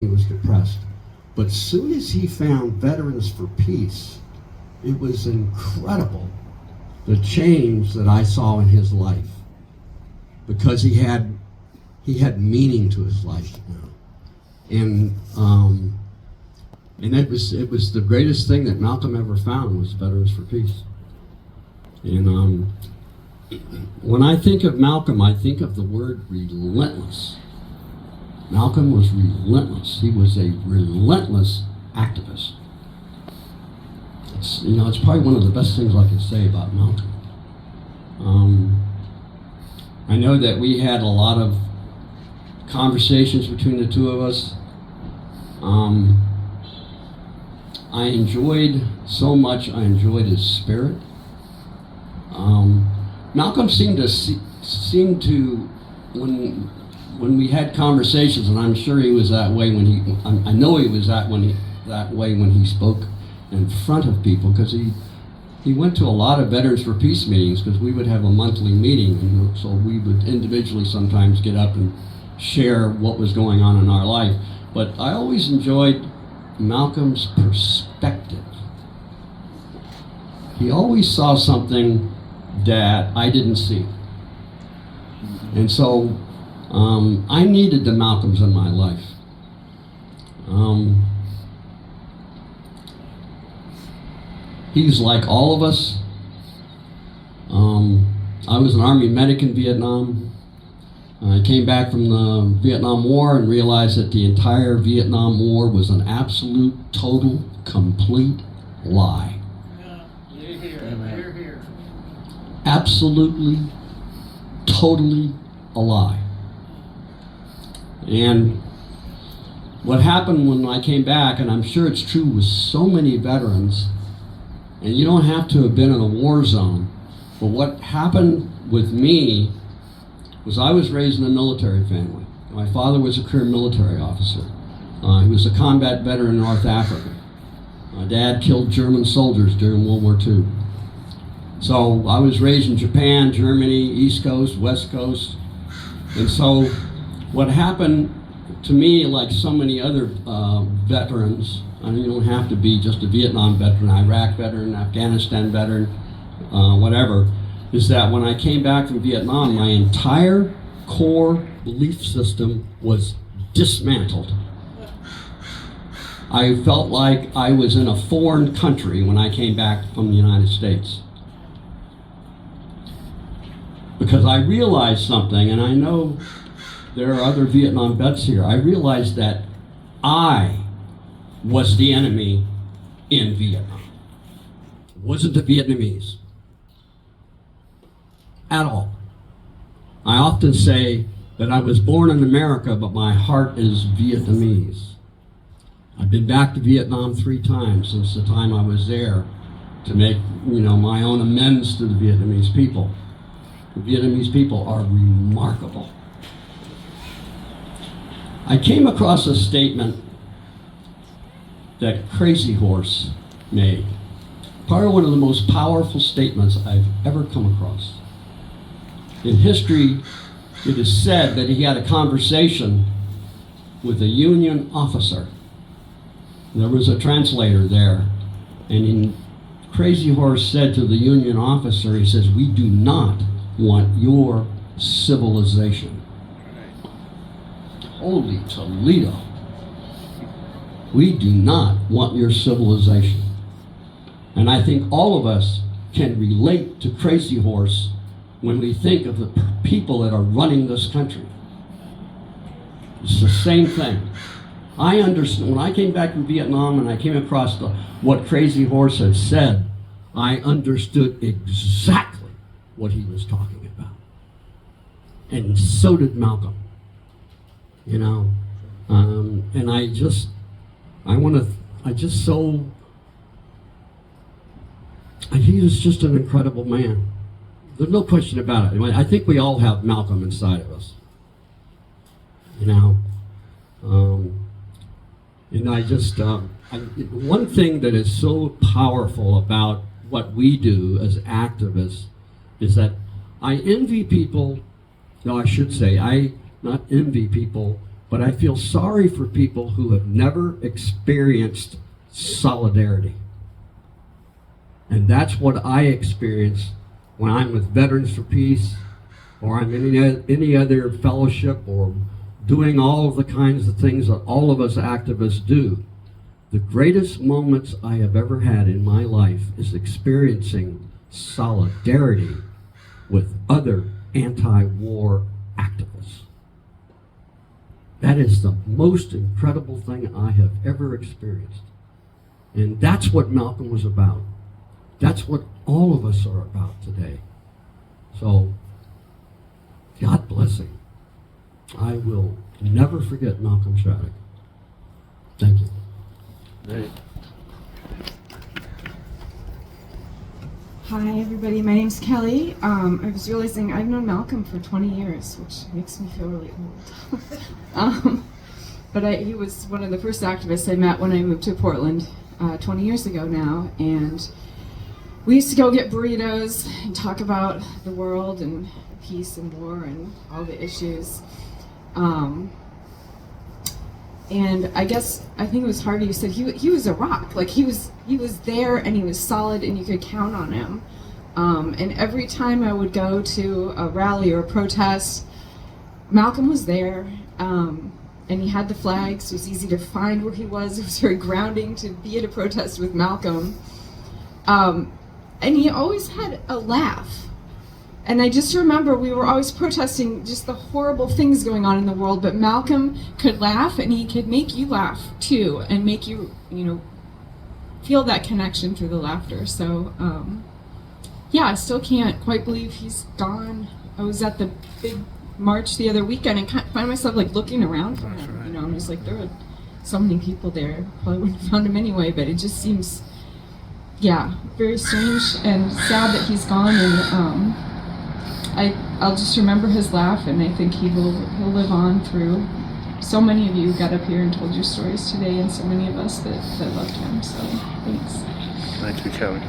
he was depressed. But as soon as he found Veterans for Peace, it was incredible the change that I saw in his life, because he had meaning to his life now, and it was the greatest thing that Malcolm ever found was Veterans for Peace. And when I think of Malcolm, I think of the word relentless. Malcolm was relentless. He was a relentless activist. It's probably one of the best things I can say about Malcolm. I know that we had a lot of conversations between the two of us. I enjoyed so much. I enjoyed his spirit. Malcolm seemed to when we had conversations, and I'm sure he was that way I know he was that way when he spoke in front of people, because he went to a lot of Veterans for Peace meetings, because we would have a monthly meeting, and so we would individually sometimes get up and share what was going on in our life. But I always enjoyed Malcolm's perspective. He always saw something that I didn't see. And so I needed the Malcolms in my life. He's like all of us. I was an Army medic in Vietnam. I came back from the Vietnam War and realized that the entire Vietnam War was an absolute, total, complete lie. Here. Absolutely, totally a lie. And what happened when I came back, and I'm sure it's true with so many veterans, and you don't have to have been in a war zone, but what happened with me was I was raised in a military family. My father was a career military officer. He was a combat veteran in North Africa. My dad killed German soldiers during World War II. So I was raised in Japan, Germany, East Coast, West Coast. And so what happened to me, like so many other veterans, you don't have to be just a Vietnam veteran, Iraq veteran, Afghanistan veteran, whatever, is that when I came back from Vietnam, my entire core belief system was dismantled. I felt like I was in a foreign country when I came back from the United States. Because I realized something, and I know there are other Vietnam vets here. I realized that I was the enemy in Vietnam. It wasn't the Vietnamese at all. I often say that I was born in America, but my heart is Vietnamese. I've been back to Vietnam 3 times since the time I was there to make, my own amends to the Vietnamese people. The Vietnamese people are remarkable. I came across a statement that Crazy Horse made. Probably one of the most powerful statements I've ever come across. In history, it is said that he had a conversation with a Union officer. There was a translator there, and Crazy Horse said to the Union officer, he says, "We do not want your civilization." Holy Toledo. We do not want your civilization. And I think all of us can relate to Crazy Horse when we think of the people that are running this country. It's the same thing. I understand. When I came back from Vietnam and I came across what Crazy Horse had said, I understood exactly what he was talking about. And so did Malcolm. And he was just an incredible man. There's no question about it. I think we all have Malcolm inside of us. One thing that is so powerful about what we do as activists is that I envy people, no, I should say, I not envy people, But I feel sorry for people who have never experienced solidarity. And that's what I experience when I'm with Veterans for Peace, or I'm in any other fellowship, or doing all of the kinds of things that all of us activists do. The greatest moments I have ever had in my life is experiencing solidarity with other anti-war activists. That is the most incredible thing I have ever experienced. And that's what Malcolm was about. That's what all of us are about today. So, God bless him. I will never forget Malcolm Chaddock. Thank you. Right. Hi everybody, my name's Kelly. I was realizing I've known Malcolm for 20 years, which makes me feel really old. But he was one of the first activists I met when I moved to Portland 20 years ago now, and we used to go get burritos and talk about the world and peace and war and all the issues. And I think it was Harvey who said he was a rock. Like he was there and he was solid and you could count on him. And every time I would go to a rally or a protest, Malcolm was there. And he had the flags. It was easy to find where he was. It was very grounding to be at a protest with Malcolm. And he always had a laugh. And I just remember we were always protesting just the horrible things going on in the world, but Malcolm could laugh and he could make you laugh too and make you, feel that connection through the laughter. So, yeah, I still can't quite believe he's gone. I was at the big march the other weekend and find myself like looking around for him, I'm just like, there were so many people there. Probably wouldn't have found him anyway, but it just seems, very strange and sad that he's gone. And I'll just remember his laugh, and I think he'll live on through so many of you who got up here and told your stories today, and so many of us that loved him. So thanks. Thank you, Kelly.